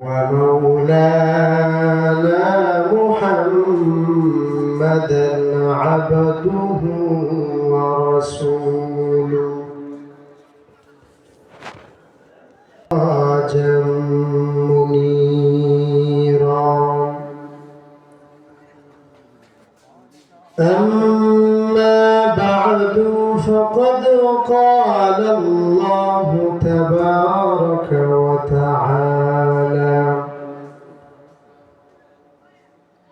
ومولانا محمدا عبده ورسوله سراجا منيرا. أما بعد فقد قال الله تبارك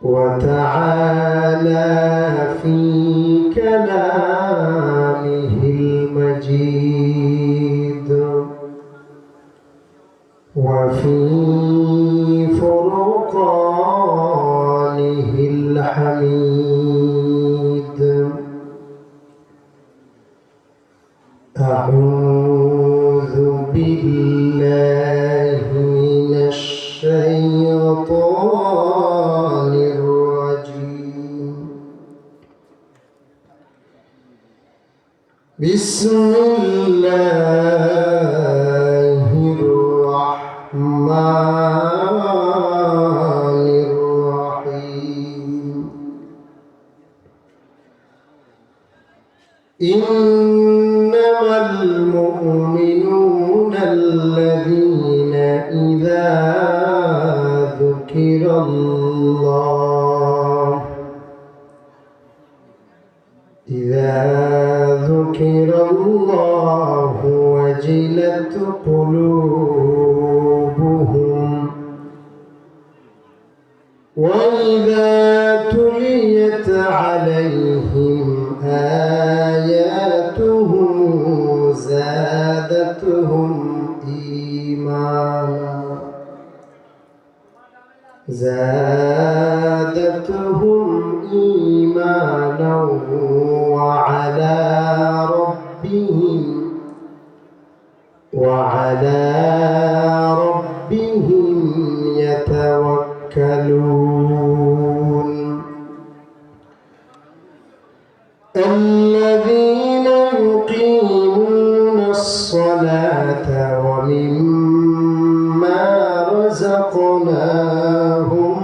وتعالى في كلامه المجيد وفي فرقانه الحميد. أعوذ بالله من الشيطان الرجيم. بسم الله الرحمن الرحيم. إنما المؤمنون الذين إذا ذكر الله وجلت قلوبهم وإذا تليت عليهم آياته زادتهم إيمانا وعلى ربهم يتوكلون. الذين يقيمون الصلاة ومما رزقناهم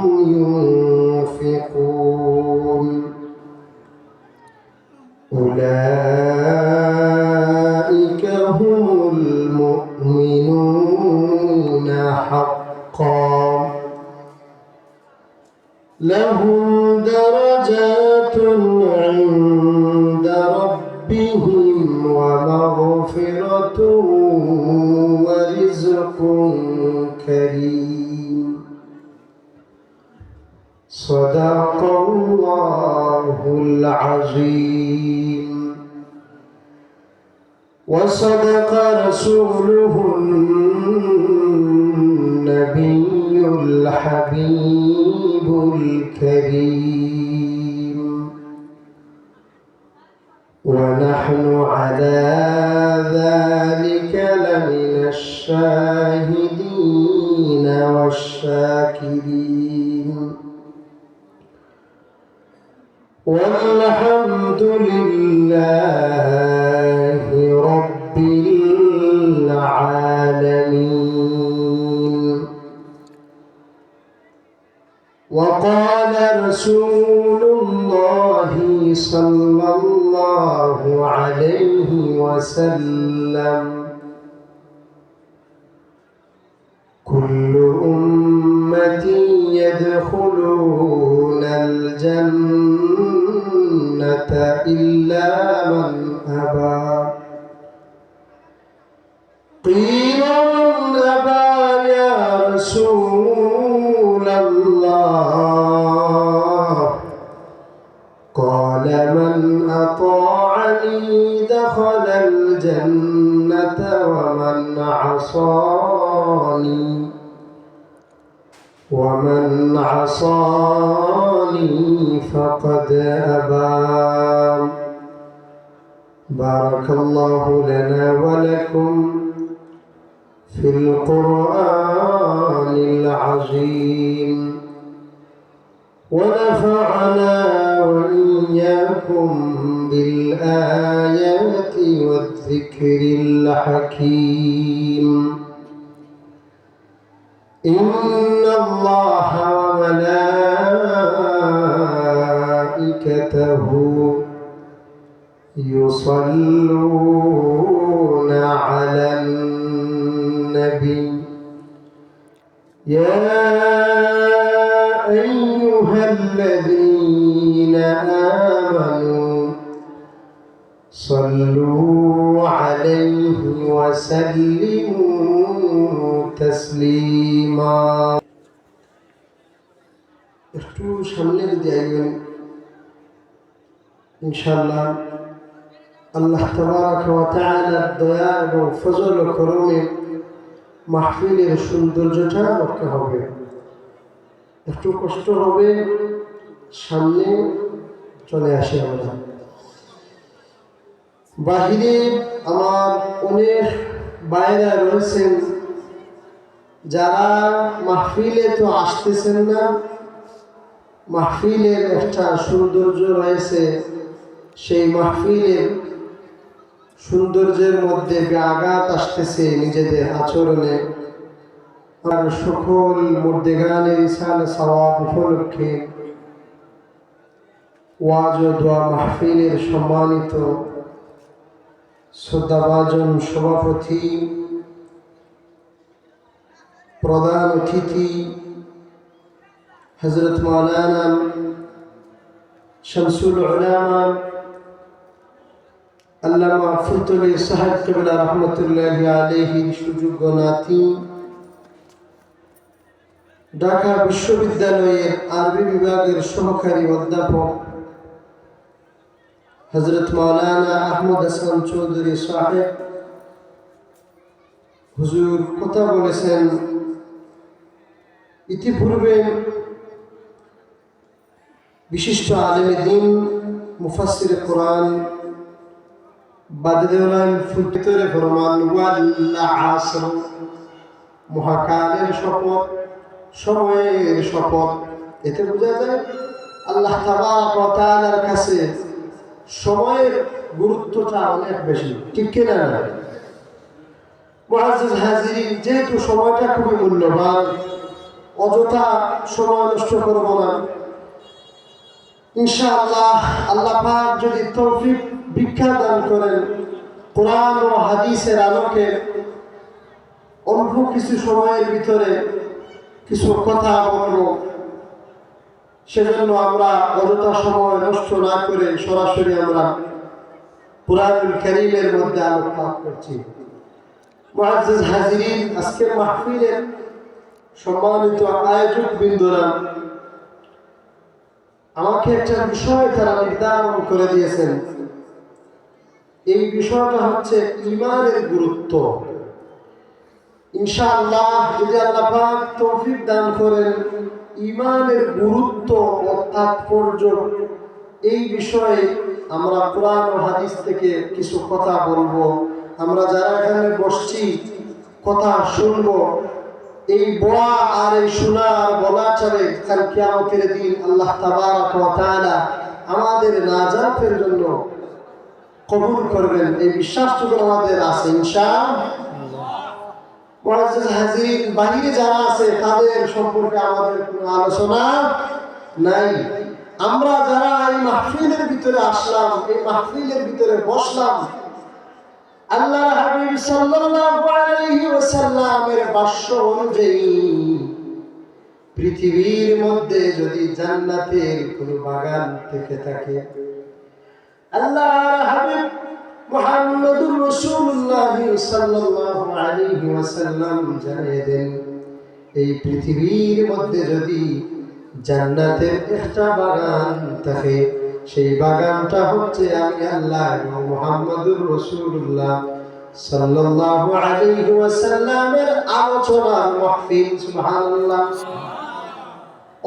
ينفقون. أولئك هم المؤمنون حقا لهم درجات عند ربهم ومغفرة ورزق كريم. صدق الله العظيم وصدق رسوله النبي الحبيب الكريم. ونحن على ذلك لمن الشاهدين والشاكرين والحمد لله رب العالمين. وقال رسول الله صلى الله عليه وسلم: كل أمتي يدخلون الجنة إلا من أبى. قيل من أبى يا رسول الله؟ قال من أطاعني دخل الجنة ومن عصاني فقد أبى. بارك الله لنا ولكم في القرآن العظيم ونفعنا وإياكم بالآيات والذكر الحكيم. إن الله وملائكته يصلون على النبي يا أيها الذين آمنوا صلوا عليه وسلموا تسليما একটু সামনে যদি আইবেন ইনশাআল্লাহ আল্লাহ তাবারাকা ওয়া তাআলার দয়া এবং ফজল ও করমে মাহফিলের সৌন্দর্যটা রক্ষা হবে। একটু কষ্ট হবে, সামনে চলে আসে। আমরা বাহিরে আমার অনেক বাইরা রয়েছেন যারা মাহফিলে তো আসতেছেন না, মাহফিলের একটা সৌন্দর্য রয়েছে, সেই মাহফিলের সৌন্দর্যের মধ্যে আঘাত আসতেছে নিজেদের আচরণে। আর সকল মুর্দেগানের ইসাল সওয়াব উপলক্ষে ওয়াজ ও দোয়া মাহফিলের সম্মানিত শ্রদ্ধাভাজন সভাপতি, প্রধান অতিথি হযরত মাওলানা শামসুল উলামা আল্লামা ফুতুলি সাহেব কিবলা রাহমাতুল্লাহি আলাইহি সুযোগ্য নাতি, ঢাকা বিশ্ববিদ্যালয়ের আরবি বিভাগের সহকারী অধ্যাপক হযরত মাওলানা আহমদ হাসান চৌধুরী সাহেব হুজুর কথা বলেছেন। ইতিপূর্বে বিশিষ্ট আলেমে দ্বীন মুফাসসির কোরআন বাদদেওয়ান ফুতরে ফরমান ওয়াল আসর, মহাকালের শপথ, সময়ের শপথ। এতে বোঝা যায় আল্লাহ তাবারক ওয়া তাআলার কাছে সময়ের গুরুত্বটা অনেক বেশি, ঠিক কিনা? মুআজ্জাজ হাজিরিন, যেহেতু সময়টা খুবই মূল্যবান, অযথা সময় নষ্ট করব না। ইনশাআল্লাহ আল্লাহ পাক যদি তৌফিক ভিক্ষা দান করেন, কোরআন ও হাদিসের আলোকে অল্প কিছু সময়ের ভিতরে কিছু কথা বলবো। সেজন্য আমরা অযথা সময় নষ্ট না করে সরাসরি আমরা কুরআনুল কারীমের মধ্যে আলোকপাত করছি। মুআজ্জাজ হাজিরিন, আজকের মাহফিলের সম্মানিত আয়োজক বৃন্দরা, আমাকে একটা বিষয় তারা নির্ধারণ করে দিয়েছেন। এই বিষয়টা হচ্ছে ঈমানের গুরুত্ব। ইনশাআল্লাহ যদি আল্লাহ পাক তৌফিক দান করেন, ঈমানের গুরুত্ব ও তাৎপর্য এই বিষয়ে আমরা কোরআন ও হাদিস থেকে কিছু কথা বলবো। আমরা যারা এখানে বসছি কথা শুনবো, এই বলা আর এই শোনা আর বলা চলে, কাল কিয়ামতের দিন আল্লাহ তাবারক ওয়া তাআলা আমাদের নাজাতের জন্য কবুল করবেন, এই বিশ্বাসটুকু আমাদের আছে ইনশাআল্লাহ। মুআজ্জাজ হাজিরিন, বাহিরে যারা আছে তাদের সম্পর্কে আমাদের কোনো আলোচনা নাই। আমরা যারা এই মাহফিলের ভিতরে আসলাম, এই মাহফিলের ভিতরে বসলাম, আল্লাহ হাবিব সাল্লাল্লাহু আলাইহি ওয়াসাল্লামের ভাষ্য অনুযায়ী পৃথিবীর মধ্যে যদি জান্নাতের কোনো বাগান থেকে থাকে, আল্লাহ হাবিব মুহাম্মদুর রাসূলুল্লাহ সাল্লাল্লাহু আলাইহি ওয়াসাল্লাম জানিয়ে দেন, এই পৃথিবীর মধ্যে যদি জান্নাতের একটা বাগান থাকে, সেই বাগানটা হচ্ছে আমি আল্লাহ এবং মুহাম্মদুর রাসূলুল্লাহ সাল্লাল্লাহু আলাইহি ওয়াসাল্লামের আলোচনার মাহফিল। সুবহানাল্লাহ।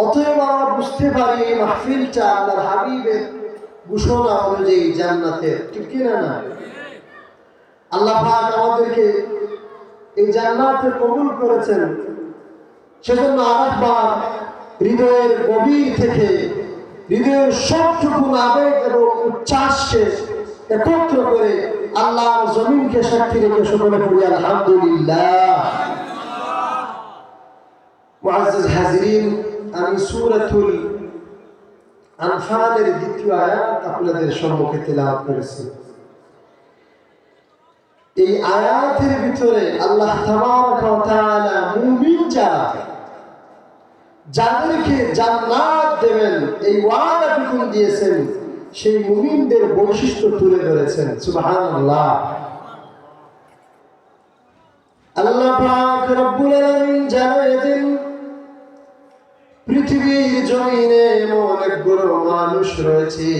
অতএব আমরা বুঝতে পারি এই মাহফিলটা আল্লাহর হাবিবের ঘোষণা অনুযায়ী জান্নাতের, ঠিক কিনা না? আল্লাহ পাক আমাদেরকে এই জান্নাতে কবুল করেছেন। সেজন্য আরেকবার হৃদয়ের গভীর থেকে হৃদয়ের সবটুকু আবেগ এবং উচ্ছ্বাসকে একত্র করে আল্লাহর জমিনকে সাক্ষী রেখে সকলে পড়ি আলহামদুলিল্লাহ। মুআজ্জাজ হাজিরিন, আমি সূরাতুল আনফালের দ্বিতীয় আয়াত আপনাদের সম্মুখে তেলাওয়াত করেছি। এই আয়াতের ভিতরে আল্লাহ তাবারক ওয়া তাআলা মুমিন যাদেরকে জান্নাত দেবেন এই ওয়াদা যখন দিয়েছেন, সেই মুমিনদের বৈশিষ্ট্য তুলে ধরেছেন। সুবহানাল্লাহ। আল্লাহ পাক রব্বুল আলামিন জানালেন, পৃথিবীর জমিনে এমন অনেকগুলো মানুষ রয়েছে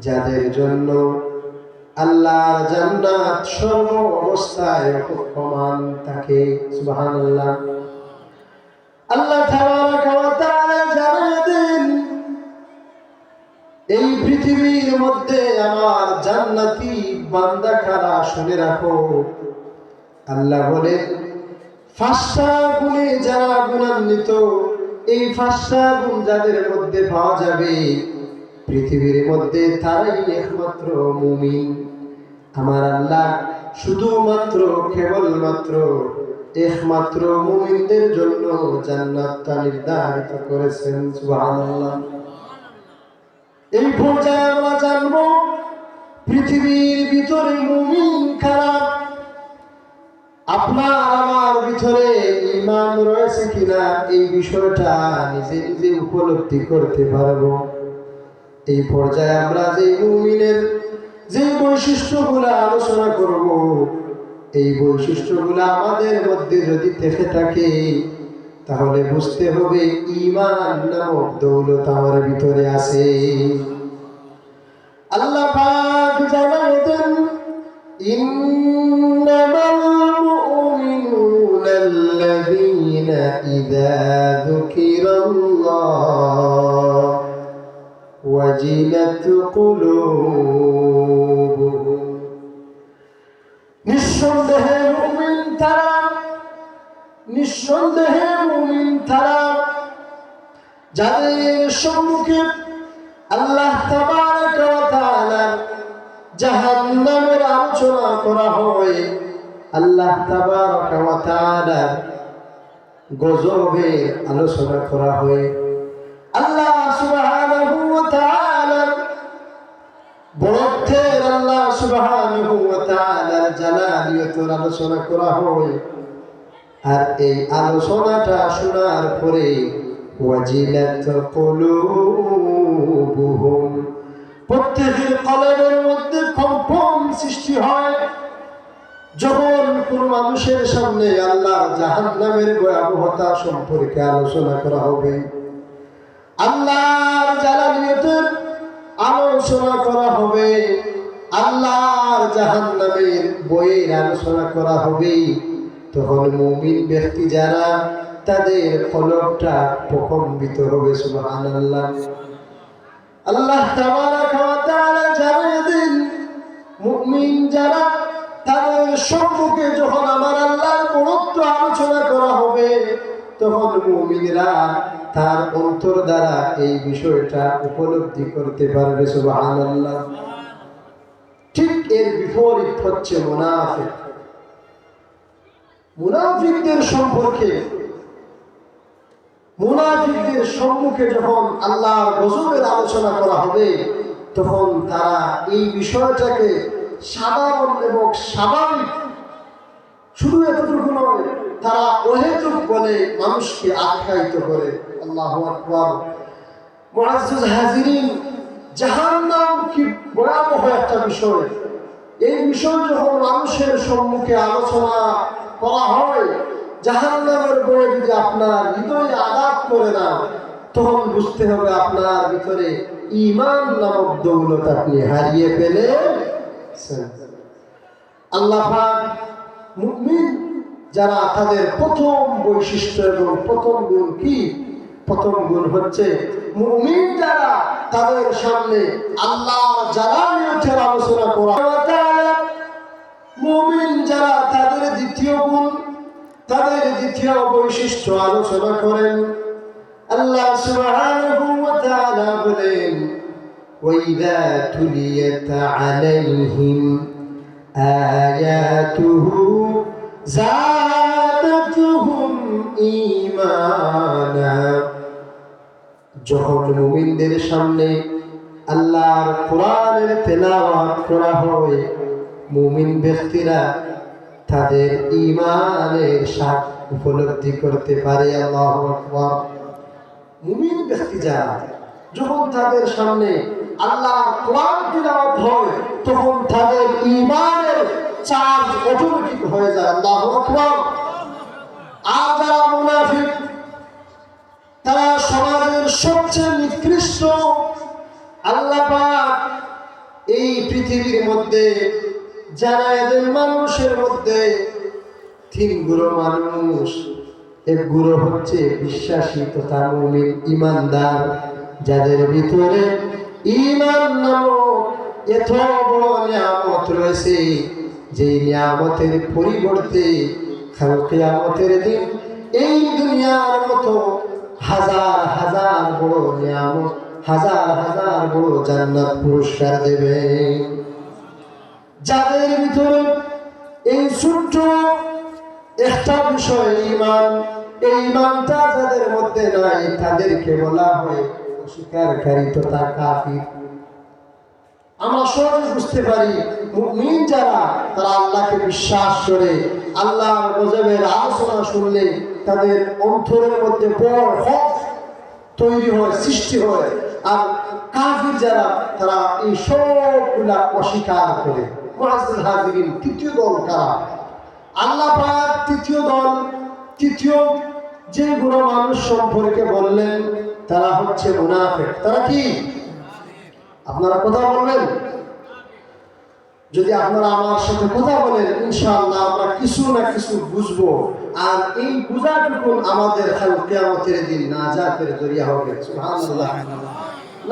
যাদের জন্য আল্লাহর জান্নাত সর্ব অবস্থায় অপেক্ষমান থাকে। সুবহানাল্লাহ। আল্লাহ তাবারক ওয়া তাআলা জানালেন, এই পৃথিবীর মধ্যে আমার জান্নাতি বান্দা কারা শুনে রাখো। আল্লাহ বলেন, 5টা গুণে যারা গুণান্বিত, এই 5টা গুণ যাদের মধ্যে পাওয়া যাবে পৃথিবীর মধ্যে তারাই একমাত্র মুমিন। আমার আল্লাহ শুধুমাত্র কেবলমাত্র একমাত্র মুমিনদের জন্য জান্নাতটা নির্ধারিত করেছেন। সুবহানাল্লাহ। এই পর্যায়ে আমরা জানবো পৃথিবীর ভিতরে মুমিন কারা। আপনার আমার ভিতরে ঈমান রয়েছে কিনা এই বিষয়টা নিজে নিজে উপলব্ধি করতে পারবো। এই পর্যায়ে আমরা যে মুমিনের যে বৈশিষ্ট্যগুলো আলোচনা করব, এই বৈশিষ্ট্যগুলো আমাদের মধ্যে যদি থেকে থাকে তাহলে বুঝতে হবে ঈমান নামক দৌলত আমার ভিতরে আছে। আল্লাহ পাক জানালেন, ইন্নামাল মুমিনুনা আল্লাযীনা ইযা যুকিরাল্লাহ ওয়াজিলাত কুলুবুহুম। নিঃসন্দেহে মুমিন তারা যাদের সম্মুখে আল্লাহ তাবারক ওয়া তাআলা জাহান্নামের আলোচনা করা হয়, আল্লাহ তাবারক ওয়া তাআলা গজবের আলোচনা করা হয়, আল্লাহ সুবহানাহু ওয়া তাআলার বড়ত্বের, আল্লাহ সুবহানাহু ওয়া তাআলার জালালিয়তের আলোচনা করা হয়। আর এই আলোচনাটা শোনার পরে ওয়াজিলাত কুলুবুহুম, প্রত্যেকের কলবের মধ্যে কম্পন সৃষ্টি হয় যখন কোন মানুষের সামনে আল্লাহ জাহান্নামের ভয়াবহতা সম্পর্কে আলোচনা করা হবে, আল্লাহর জালালিয়তের আলোচনা করা হবে, আল্লাহর জাহান্নামের বইয়ের আলোচনা করা হবে। তখন মুমিন ব্যক্তি যারা তাদের কলবটা প্রকম্পিত হবে। সুবহানাল্লাহ। আল্লাহ তাবারক ওয়া তাআলা জানালেন, মুমিন যারা তাদের সম্মুখে যখন আমার আল্লাহর বড়ত্ব আলোচনা করা হবে তখন মুমিনরা তার অন্তর দ্বারা এই বিষয়টা উপলব্ধি করতে পারবে। সুবহানাল্লাহ। ঠিক এর বিপরীত হচ্ছে মুনাফিক। মুনাফিকদের সম্মুখে যখন আল্লাহর গজবের আলোচনা করা হবে তখন তারা এই বিষয়টাকে সাধারণ এবং স্বাভাবিক, শুধু এতটুকু নয়, তারা অহেতুক বলে মানুষকে আখ্যায়িত করে। আল্লাহু আকবার। মুআজ্জাজ হাজিরিন, জাহান্নাম কি ভয়াবহ একটা বিষয়। এই বিষয় যখন মানুষের সম্মুখে আলোচনা করা হয়, জাহান্নামের বই যদি আপনার হৃদয়ে আঘাত করে না তখন বুঝতে হবে আপনার ভিতরে ঈমান নামক দৌলত আপনি হারিয়ে ফেলেছেন। আল্লাহ পাক মুমিন যারা তাদের প্রথম বৈশিষ্ট্য এবং প্রথম গুণ কি? প্রথম গুণ হচ্ছে মুমিন যারা তাদের সামনে আল্লাহর জালালিয়তের আলোচনা করা। মুমিন যারা তাদের দ্বিতীয় গুণ, তাদের দ্বিতীয় বৈশিষ্ট্য আলোচনা করেন। আল্লাহ সুবহানাহু ওয়া তাআলা বলেন, ওয়াইদা তুলিয়াত আলাইহিম আয়াতুহু যাদাতুহুম ঈমানা। যখন মুমিনদের সামনে আল্লাহর কোরআনের তেলাওয়াত করা হয়, মুমিন ব্যক্তিরা তাদের ঈমানের স্বাদ উপলব্ধি করতে পারে। আল্লাহু আকবার। মুমিন ব্যক্তি যারা, যখন তাদের সামনে আল্লাহর কোরআন তেলাওয়াত হয়, তখন তাদের ঈমানের চার্জ অটোমেটিক হয়ে যায়। আল্লাহু আকবার। আর যারা মুনাফিক, তারা সমাজের সবচেয়ে নিকৃষ্ট। আল্লাহ পাক এই পৃথিবীর মধ্যে যারা এদের মানুষের মধ্যে তিন গুরু মানুষ, এক গুরু হচ্ছে বিশ্বাসী তথা মুমিন ঈমানদার, যাদের ভিতরে ঈমান নামক এত বড় নিয়ামত রয়েছে, যে নিয়ামতের পরিবর্তে কাল কিয়ামতের দিন এই দুনিয়ার মতো হাজার হাজার বড় নিয়ামত, হাজার হাজার বড় জান্নাত পুরস্কার দেবে। যাদের ভিতরে এই ছোট্ট একটা বিষয় ঈমান, এই ঈমানটা যাদের মধ্যে নাই, তাদেরকে বলা হয় অস্বীকারী তথা কাফির। আমরা সহজে বুঝতে পারি মুমিন যারা, তারা আল্লাহকে বিশ্বাস করে, আল্লাহর গজবের আলোচনা শুনলে তাদের অন্তরের মধ্যে বড় খৌফ তৈরি হয়, সৃষ্টি হয়। আর কাফির যারা, তারা এই সবগুলা অস্বীকার করে। মুআজ্জিল হাজিরিন, তৃতীয় দল কারা? আল্লাহ পাক তৃতীয় দল, তৃতীয় যে গুলো মানুষ সম্পর্কে বললেন, তারা হচ্ছে মুনাফিক। তারা কি? আপনারা কথা বলবেন? যদি আপনারা আমার সাথে কথা বলেন, ইনশাআল্লাহ আমরা কিছু না কিছু বুঝবো। আর এই বুঝাটুকু আমাদের কাল কিয়ামতের দিন নাজাতের জরিয়া হবে। সুবহানাল্লাহ।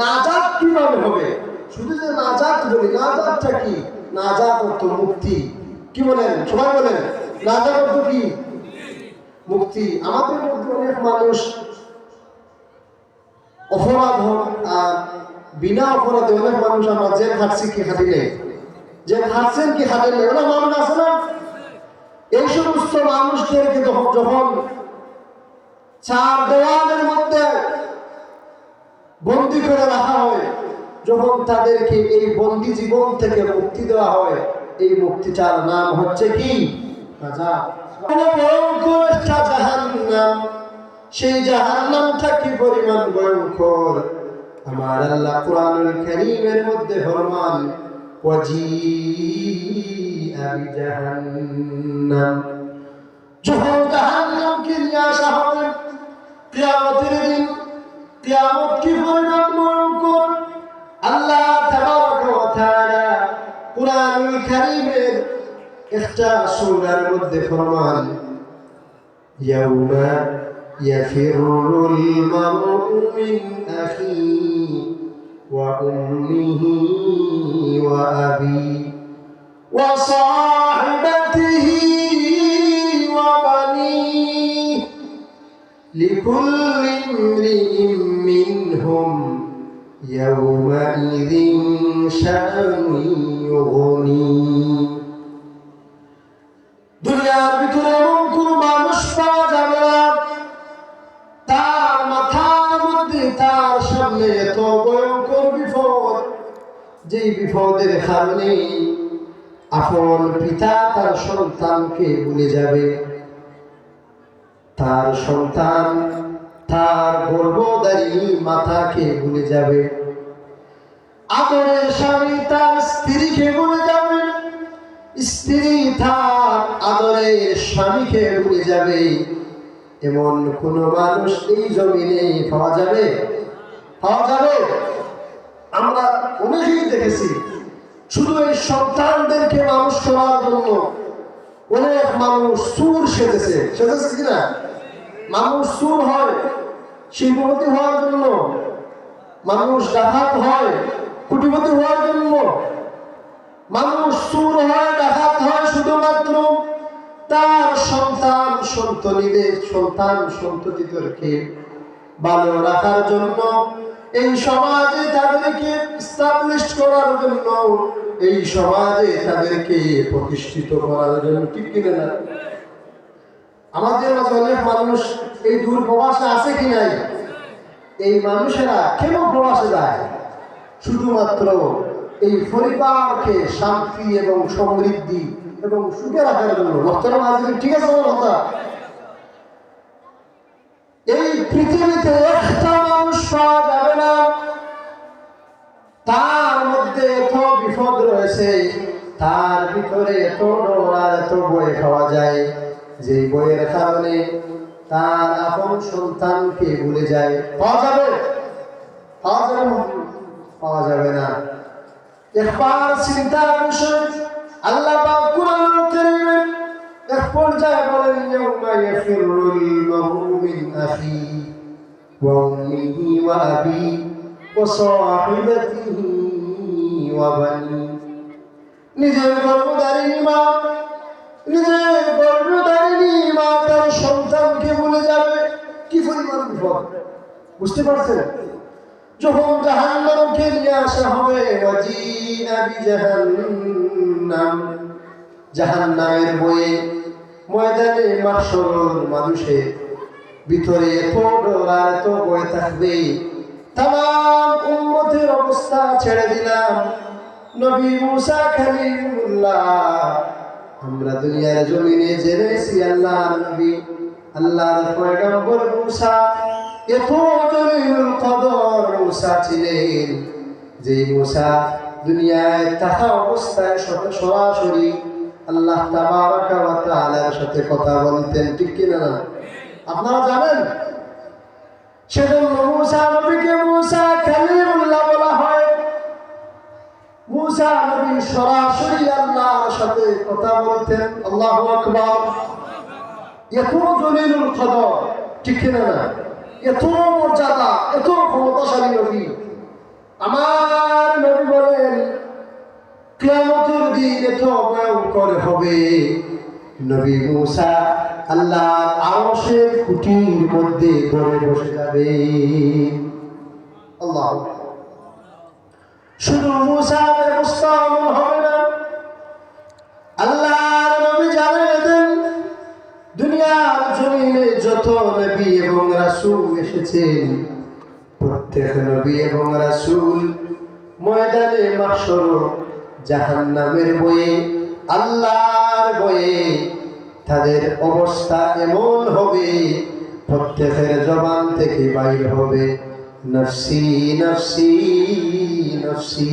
নাজাত কিভাবে হবে? শুধু যে নাজাত বলি, নাজাতটা কি? নাজাত অর্থ মুক্তি। কি বলেন? সবাই বলেন নাজাত অর্থ কি? মুক্তি। আমাদের মধ্যে অনেক মানুষ অপরাধ হোক আর বিনা অপরাধে অনেক মানুষ আমরা জেল খাটছি কি খাটি নেই, যে খাটছেন কি খাটেন নেই, ওরা মানুষ আছে না? এই সমস্ত মানুষদেরকে যখন চার দেওয়ালের মধ্যে বন্দী করে রাখা হয়, যখন তাদেরকে এই বন্দী জীবন থেকে মুক্তি দেওয়া হয়, এই মুক্তিটার নাম হচ্ছে কি? জাহান্নাম। সেই জাহান্নামটা কি পরিমাণ ভয়ঙ্কর! আমার আল্লাহ কোরআনুল কারীমের মধ্যে ফরমান, ওয়াজিআ বিজাহান্নাম। যখন জাহান্নামকে নিয়ে আসা হবে কিয়ামতের দিন, কিয়ামত কি পরিমাণ ভয়ঙ্কর! আল্লাহ তাবারক ওয়া তাআলা কোরআনুল কারীমের একটা সূরার মধ্যে ফরমান, ইয়াউমা ইয়াফিরুল মারউ মিন আখিহি ওয়া উম্মিহি ওয়া আবি ওয়া সাহিবাতিহি ওয়া বানিহি লিকুল্লি ইমরিইন মিনহুম ইয়াউমাইযিন শা'নুন ইউগনি। দুনিয়ার ভিতরে এমন কোন মানুষ পাওয়া যাবে না, তার মাথার মধ্যে, তার সামনে এত ভয়ঙ্কর বিপদ, যেই বিপদের কারণে আপন পিতা তার সন্তানকে ভুলে যাবে, তার সন্তান তার গর্ভধারী মাতাকে ভুলে যাবে, আদরের স্বামী তার স্ত্রীকে ভুলে যাবে, স্ত্রী তার আদরের স্বামীকে ভুলে যাবে। এমন কোন মানুষ এই জমিনে পাওয়া যাবে? পাওয়া যাবে? আমরা অনেকেই দেখেছি, শুধু এই সন্তানদেরকে মানুষ করার জন্য অনেক মানুষ চুর সেজেছে কিনা? মানুষ চুর হয় শিল্পপতি হওয়ার জন্য, মানুষ ডাকাত হয় কোটিপতি হওয়ার জন্য, মানুষ চুর হয় ডাকাত হয় শুধুমাত্র তার সন্তান সন্ততিদেরকে ভালো রাখার জন্য, এই সমাজে তাদেরকে এস্টাবলিশ করার জন্য, এই সমাজে তাদেরকে প্রতিষ্ঠিত করার জন্য। ঠিক কিনা? আমাদের মাঝে অনেক মানুষ এই দূর প্রবাসে আছে কি নাই? এই মানুষেরা কেন প্রবাসে যায়? শুধুমাত্র এই পরিবারকে শান্তি এবং সমৃদ্ধি এবং সুখে রাখার জন্য। মোহতারাম হাজিরিন, ঠিক আছে আমার কথা? এই পৃথিবীতে একটা মানুষ পাওয়া যাবে না তার মধ্যে এত বিপদ রয়েছে, তার ভিতরে এত ডর আর এত ভয় খাওয়া যায়, যে বইয়ের কারণে তার আপন সন্তানকে ভুলে যায়। পাওয়া যাবে? পাওয়া যাবে না? পাওয়া যাবে না। একবার চিন্তার বিষয়, আল্লাহ পাক কুরআনুল কারীমে এক পর্যায়ে বলেন, ইয়াউমা ইয়াফিরুল মারউ মিন আখি ওয়া উম্মিহি ওয়া আবি ওয়া সাহিবাতিহি ওয়া বানি। নিজের গর্ভধারিণী মা, নিজের গর্ভধারিণী মা তার সন্তানকে ভুলে যাবে। কি পরিমাণ বিপদ! বুঝতে পারছেন? যখন জাহান্নামকে নিয়ে আসা হবে, ওয়াজিআ বিজাহান্নাম, জাহান্নামের বয়ে ময়দানে মাহশরের মানুষের ভিতরে এত ডর আর এত ভয় থাকবে, তামাম উম্মতের অবস্থা ছেড়ে দিলাম। নবী মুসা কালিমুল্লাহ, আমরা দুনিয়ার জমিনে জেনেছি আল্লাহর নবী, আল্লাহর পয়গম্বর মুসা এত জলিলুল কদর মুসা ছিলেন, যে মুসা দুনিয়ায় থাকা অবস্থায় সরাসরি আল্লাহ তাবারাকা ওয়া তাআলার সাথে কথা বলতেন। ঠিক কিনা না? আপনারা জানেন? সেজন্য মুসা নবীকে মুসা কালিমুল্লাহ বলা হয়। মুসা নবী সরাসরি আল্লাহর সাথে কথা বলতেন। আল্লাহু আকবার। এত জলিলুল কদর, ঠিক কিনা না? এত মর্যাদা, এত ক্ষমতাশালী নবী। আমার নবী বলেন, কিয়ামতের দিন এত ভয়ঙ্কর হবে, নবী মুসা আল্লাহর আরশের খুঁটির মধ্যে পড়ে বসে যাবে। আল্লাহু আকবার। শুধু মুসার অবস্থা এমন হবে না, আল্লাহর নবী জানিয়ে দেন, দুনিয়ার জমিনে যত নবী এবং রাসূল এসেছেন, প্রত্যেক নবী এবং রাসূল ময়দানে মাহশর জাহান্নামের বয়ে, আল্লাহর বয়ে তাদের অবস্থা এমন হবে, প্রত্যেকের জবান থেকে বাইর হবে, নফসি নফসি নফসি।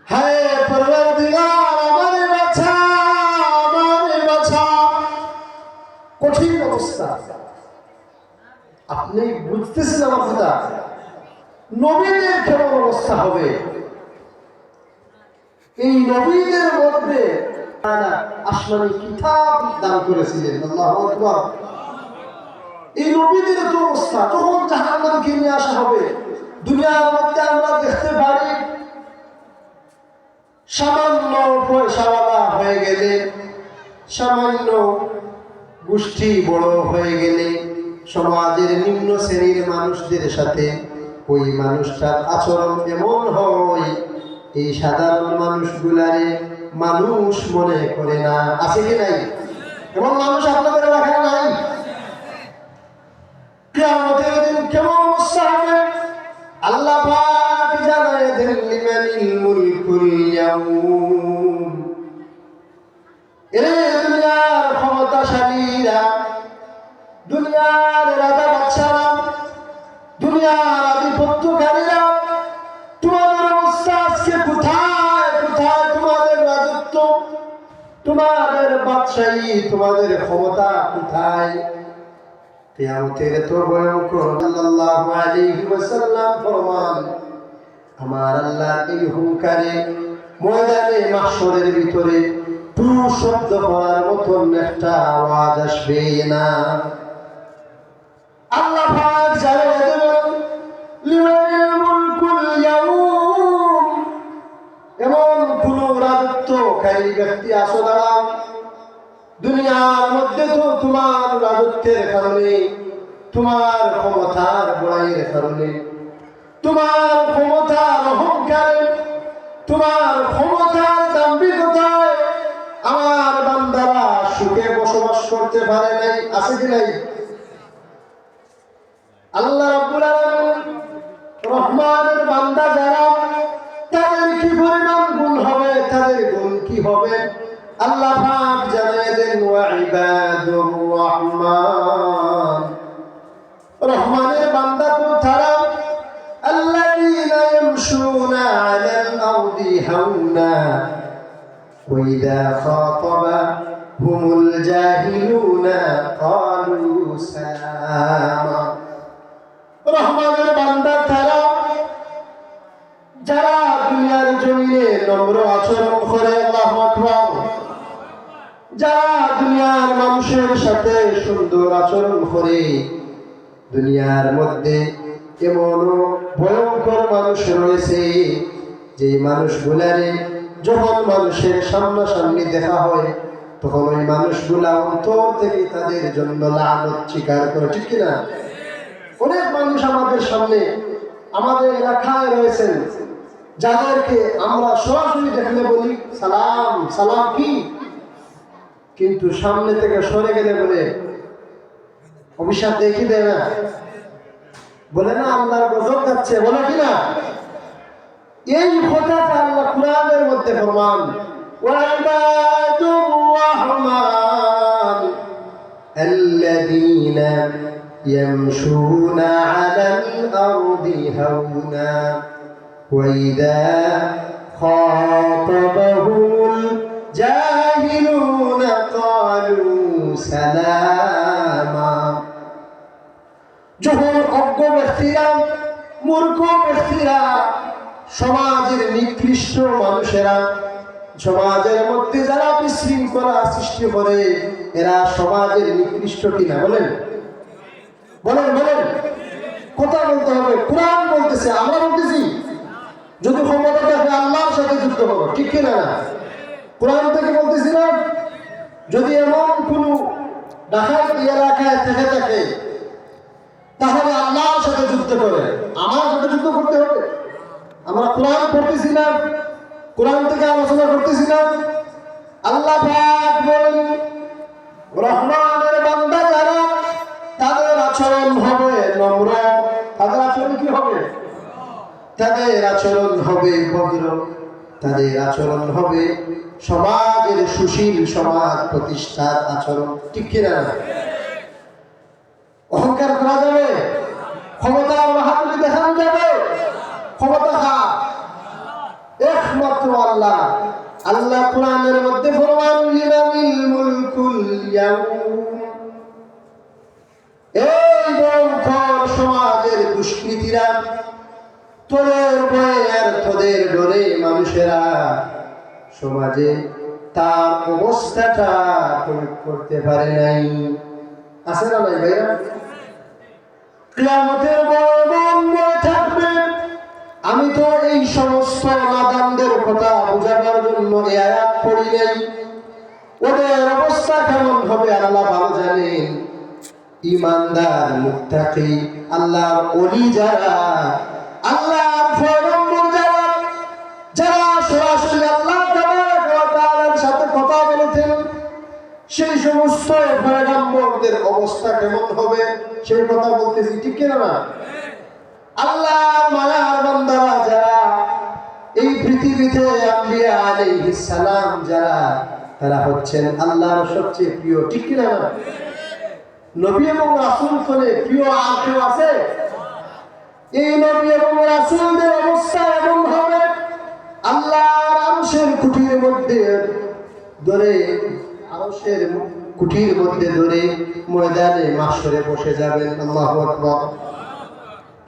হায় পরওয়ারদিগার, আমারে বাঁচা, আমারে বাঁচা। কঠিন অবস্থা। আপনি বুঝতেছেন আমার কথা? নবীদের কেমন অবস্থা হবে? এই নবীদের মধ্যে আসমানি কিতাব দান করেছিলেন। আল্লাহু আকবার। এই নবীদের তো অবস্থা, যখন জাহান্নামকে নিয়ে আসা হবে, দুনিয়ার মধ্যে আমরা দেখতে পারি সামান্য পয়সাওয়ালা হয়ে গেলে, সামান্য গোষ্ঠী বড় হয়ে গেলে, সমাজের নিম্ন শ্রেণীর মানুষদের সাথে ওই মানুষটার আচরণ এমন হয়, এই সাধারণ মানুষগুলারে মানুষ মনে করে না। আছে কি নাই? এমন মানুষ আপনাদের এলাকায় নাই? কিয়ামতের দিন কেমন অবস্থা হবে আল্লাহ পাক জানায় দেন, লিমানিল মুলকুল ইয়াউম। দুনিয়ার ক্ষমতাশালীরা, দুনিয়ার রাজা বাদশারা, দুনিয়ার আধিপত্যকারীরা, তোমাদের অবস্থা আজকে কোথায়? কোথায় তোমাদের রাজত্ব, তোমাদের বাদশাহী, তোমাদের ক্ষমতা কোথায়? কিয়ামতের তো ভয়ঙ্কর। সাল্লাল্লাহু আলাইহি ওয়াসাল্লাম ফরমান, আমার আল্লাহ এই হুঙ্কারে ময়দানে মাহশরের ভিতরে টু শব্দ করার মতন একটা আওয়াজ আসবে না। আল্লাহ পাক জানিয়ে দেবেন, লিমানিল মুলকুল ইয়াউম। এমন কোন রাজত্বকারী ব্যক্তি আসো দাঁড়াও, দুনিয়ার মধ্যে তো তোমার রাজত্বের কারণে, তোমার ক্ষমতার বড়াইয়ের কারণে, তোমার ক্ষমতার অহংকারে, তোমার ক্ষমতার দাম্ভিকতায় আমার বান্দারা সুখে বসবাস করতে পারে নাই, আছে কি নাই? আল্লাহ রাব্বুল আলামিন রহমানের বান্দা যারা, তাদের কি পরিমাণ গুণ হবে, তাদের গুণ কি হবে আল্লাহ পাক জানিয়ে দেন। ওয়া ইবাদুর রহমান, রহমানের বান্দা তো তারা আল্লাযীনা ইয়ামশুনা আলাল আরদি হাওনা ওয়া ইযা খাতাবাহুমুল জাহিলুনা ক্বালু সালামা। রহমানের বান্দা তারা যারা দুনিয়ার জমিনে নম্র আচরণ করে, আল্লাহু আকবার, যারা দুনিয়ার মানুষের সাথে সুন্দর আচরণ করে। দুনিয়ার মধ্যে এমন ভয়ঙ্কর মানুষ রয়েছে যে মানুষগুলারে যখন মানুষের সামনাসামনি দেখা হয় তখন ওই মানুষগুলা অন্তর থেকে তাদের জন্য লানত স্বীকার করে, ঠিক কিনা? অনেক মানুষ আমাদের সামনে, আমাদের এলাকায় রয়েছেন, যাদেরকে আমরা সরাসরি দেখলে বলি সালাম সালাম কি, কিন্তু সামনে থেকে সরে গেলে বলে অভিশাপ দেখি দেয় না, বলে না আল্লাহর গজব যাচ্ছে, বলে কিনা? এই কথাটা আল্লাহ কুরআনের মধ্যে ফরমান, ওয়া ইবাদুর রহমান আল্লাযীনা ইয়ামশুনা আলাল আরদি হাওনা ওয়া ইযা খাতাবাহুমুল জাহিলুনা ক্বালু সালামা। যখন অজ্ঞ ব্যক্তিরা, মূর্খ ব্যক্তিরা, সমাজের নিকৃষ্ট মানুষেরা, সমাজের মধ্যে যারা বিশৃঙ্খলা সৃষ্টি করে, এরা সমাজের নিকৃষ্ট কিনা? বলেন বলেন বলেন, কথা বলতে হবে। কোরআন বলতেছে, আমরা বলতেছি যদি ক্ষমতা থাকে আল্লাহর সাথে যুদ্ধ করো, ঠিক কিনা? কোরআন থেকে বলতেছিলাম যদি এমন কোন ডাকাতি এলাকায় থেকে থাকে তাহলে আল্লাহর সাথে যুদ্ধ করে, আমার সাথে যুদ্ধ করতে হবে। আমরা কোরআন পড়তেছিলাম, কোরআন থেকে আলোচনা করতেছিলাম। আল্লাহ পাক বলেন রহমানের বান্দা যারা, তাদের আচরণ হবে নম্র, তাদের আচরণ কি হবে? তাদের আচরণ হবে ভদ্র, তাদের আচরণ হবে সমাজের সুশীল সমাজ প্রতিষ্ঠার আচরণ, ঠিক কিনা? অহংকার করা যাবে? ক্ষমতার বাহাদুরি দেখানো যাবে? ক্ষমতা কার? একমাত্র আল্লাহ। আল্লাহ কোরআনের মধ্যে ফরমান লিমানিল মুলকুল ইয়াউম, এই ভয়ঙ্কর সমাজের দুষ্কৃতীরা, তোদের ভয়ে আর তোদের ডরে মানুষেরা সমাজে তার অবস্থাটা প্রয়োগ করতে পারে নাই। আছে না নাই ভাইরা? কিয়ামতের বড় থাকবে। আমি তো এই সমস্ত নাদানদের কথা বোঝাবার জন্য এই আয়াত পড়ি নাই। ওদের অবস্থা কেমন হবে আল্লাহ ভালো জানেন। ঈমানদার মুত্তাকি আল্লাহর ওলি যারা, আল্লাহর পয়গম্বর যারা, যারা সরাসরি আল্লাহ তাবারক ওয়া তাআলার সাথে কথা বলেছেন, সেই সমস্ত পয়গম্বরদের অবস্থা কেমন হবে সেই কথা বলতেছি, ঠিক কিনা? না আল্লাহর মায়ার বান্দারা যারা এই পৃথিবীতে আম্বিয়া আলাইহিস সালাম যারা, তারা হচ্ছেন আল্লাহর সবচেয়ে প্রিয়, ঠিক কিনা? না নবী এবং রাসূল করে প্রিয় আর কেউ আছে? এই নবী এবং রাসূলদের অবস্থা এমন হবে আল্লাহর আরশের কুঠির মধ্যে ধরে, আরশের কুঠির মধ্যে ধরে ময়দানে মাশরে বসে যাবেন। আল্লাহু আকবার।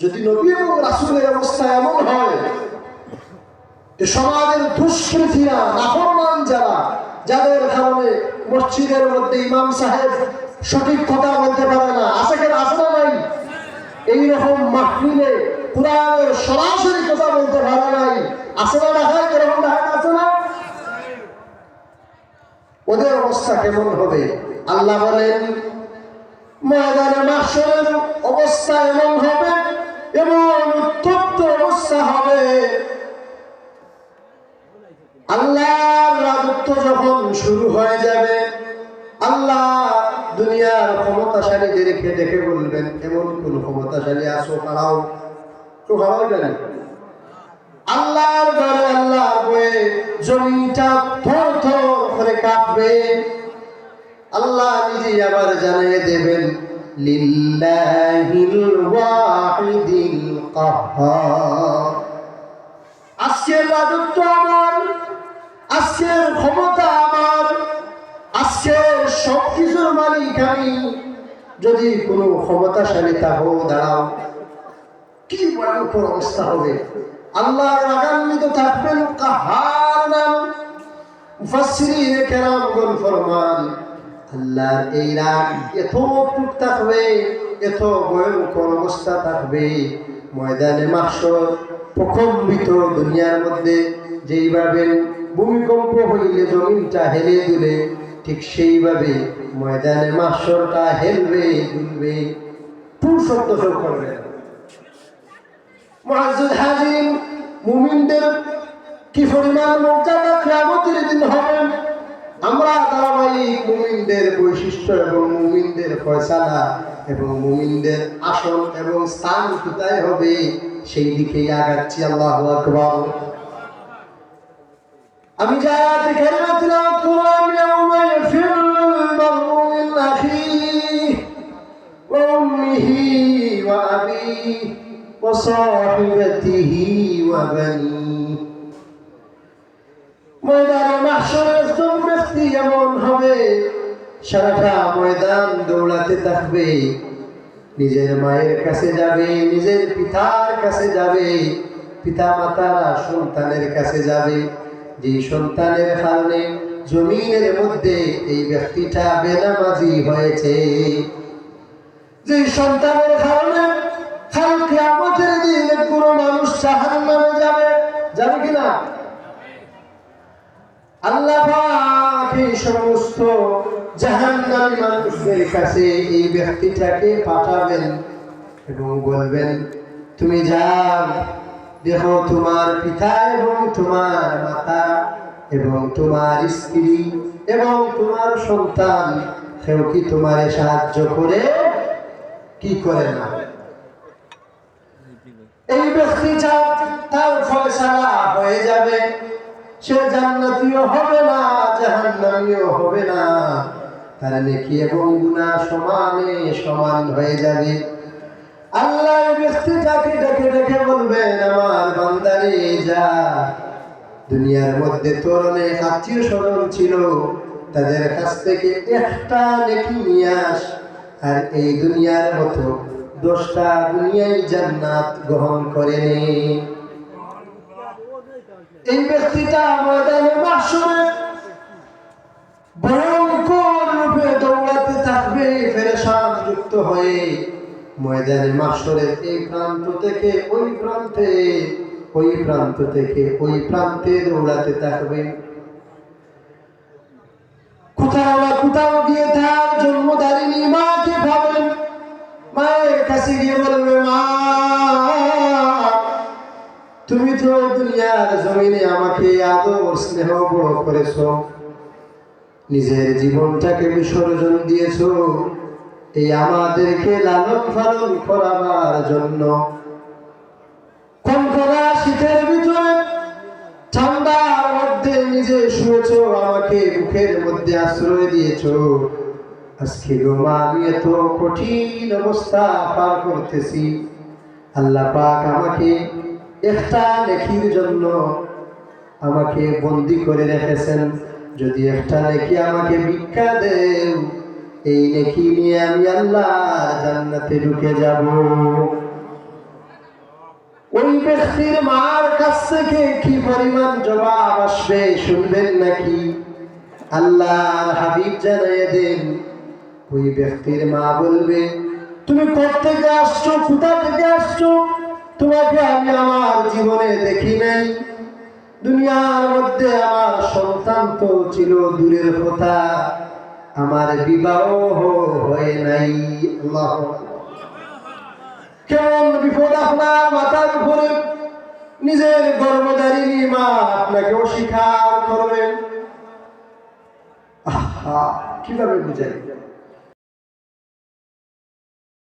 যদি নবী এবং রাসূলের অবস্থা এমন হয় যে সমাজের দুষ্কৃতীরা, নাফরমান যারা, যাদের কারণে মসজিদের মধ্যে ইমাম সাহেব সঠিক কথা বলতে পারে না, আছে কেন? আছে না নাই? এইরকম মাহফিলে কোরআনের সরাসরি কথা বলতে পারে নাই, আছে না? দেখায় এরকম দেখায়, আছে না? ওদের অবস্থা কেমন হবে? আল্লাহ বলেন ময়দানে মাহশরের অবস্থা এমন হবে, এমন উত্তপ্ত অবস্থা হবে, আল্লাহর রাজত্ব যখন শুরু হয়ে যাবে, সাহাবীদেরকে ডেকে বলবেন, এমন কোন ক্ষমতাশালী আসো খাড়াও, তো খাড়াও জানি আল্লাহর ঘরে আল্লাহর বয়ে জমিটা থর থর করে কাঁপবে। আল্লাহ নিজে আবার জানিয়ে দেবেন, লিল্লাহিল ওয়াহিদিল কাহ্হার, আজকের রাজত্ব আমার, আজকের ক্ষমতা আমার, আজকের সবকিছুর মালিক আমি। যদি কোনো ক্ষমতাশালী তাহো দাঁড়াও, কি ভয়ঙ্কর অবস্থা হবে। আল্লাহর রাগান্বিত থাকবেন কাহার নাম। মুফাসসিরিন কেরামগণ ফরমান, আল্লাহর এই রাগ এত টুক থাকবে, এত ভয়ঙ্কর অবস্থা থাকবে, ময়দানে মাহশর প্রকম্পিত দুনিয়ার মধ্যে যেইভাবে ভূমিকম্প হইলে জমিনটা হেলে দুলে, ঠিক সেইভাবে ময়দানে মাহশরটা হেলবে দুলবে, পুরো শব্দ করবে। মুআজ্জাজ হাজিরিন, মুমিনদের কি পরিমাণ মর্যাদা কিয়ামতের দিন হবে। আমরা ধারাবাহিক মুমিনদের বৈশিষ্ট্য এবং মুমিনদের ফয়সালা এবং মুমিনদের আসন এবং স্থান কোথায় হবে সেই দিকেই আগাচ্ছি। আল্লাহু আকবার। আমি যা কালিমা তিলাওয়াত করলাম, ইয়াউমা ইয়াফিরুল মারউ মিন আখিহি ওয়া উম্মিহি ওয়া আবিহি ওয়া সাহিবাতিহি ওয়া বানিহি। ময়দানে মাহশরে একজন ব্যক্তি এমন হবে, সারাটা ময়দান দৌড়াতে থাকবে, নিজের মায়ের কাছে যাবে, নিজের পিতার কাছে যাবে, পিতা মাতারা সন্তানের কাছে যাবে। যে সন্তানের কারণে জমিনের মধ্যে এই ব্যক্তিটা বেনামাজি হয়েছে, যে সন্তানের কারণে কাল কিয়ামতের দিন কোনো মানুষ জাহান্নামে যাবে, যাবে কিনা? আল্লাহ পাক এই সমস্ত জাহান্নামী মানুষদের কাছে এই ব্যক্তিটাকে পাঠাবেন এবং বলবেন, তুমি যাও, দেখো তোমার পিতা এবং তোমার মাতা এবং তোমার স্ত্রী এবং তোমার সন্তান কেউ কি তোমারে সাহায্য করে কি করে না। এই ব্যক্তিটা তার ফয়সালা হয়ে যাবে, সে জান্নাতীও হবে না, জাহান্নামীও হবে না, তার নেকি এবং গুনাহ সমানে সমান হয়ে যাবে। আল্লাহ এই ব্যক্তিটাকে ডেকে ডেকে বলবেন, আমার বান্দারে যা, দুনিয়ার মধ্যে তোর অনেক আত্মীয় স্বজন ছিল, তাদের কাছ থেকে একটা নেকি নিয়ে আস, আর এই দুনিয়ার মতো 10টা দুনিয়ায় জান্নাত গ্রহণ করে নে। এই ব্যক্তিটা ময়দানে মাহশরে ভয়ঙ্কর রূপে দৌড়াতে থাকবে, পেরেশান যুক্ত হয়ে ময়দানে মাহশরের এই প্রান্ত থেকে ওই প্রান্তে, ওই প্রান্ত থেকে ওই প্রান্তে দৌড়াতে থাকবে। কোথাও না কোথাও গিয়ে তার জন্মধারিণী মাকে পাবেন, মায়ের কাছে গিয়ে বলবে, মা তুমি তো দুনিয়ার জমিনে আমাকে আদর স্নেহ বড় করেছো, নিজের জীবনটাকে বিসর্জন দিয়েছো এই আমাদেরকে লালন পালন করাবার জন্য। কনকনা শীতের ভিতরে ঠান্ডার মধ্যে নিজে শুয়েছো, আমাকে বুকের মধ্যে আশ্রয় দিয়েছো। আজকে গো মা, আমি এত কঠিন অবস্থা পার করতেছি, আল্লাহ পাক আমাকে একটা নেকির জন্য আমাকে বন্দী করে রেখেছেন, যদি একটা নেকি আমাকে ভিক্ষা দেও, এই নেকি নিয়ে আমি আল্লাহ জান্নাতে ঢুকে যাব। ওই ব্যক্তির মার কাছ থেকে কি পরিমাণ জবাব আসবে শুনবেন নাকি? আল্লাহর হাবিব জানিয়ে দেন, ওই ব্যক্তির মা বলবে, তুমি কোথা থেকে আসছো, কোথা থেকে আসছো, তোমাকে আমি আমার জীবনে দেখি নাই, দুনিয়ার মধ্যে আমার সন্তান তো ছিল দূরের কথা, আমার বিবাহ হয় নাই। আল্লাহ, কেমন বিপদ আপনার মাথার উপরে, নিজের গর্ভধারিণী মা আপনাকে অস্বীকার করবেন। কিভাবে বুঝাই?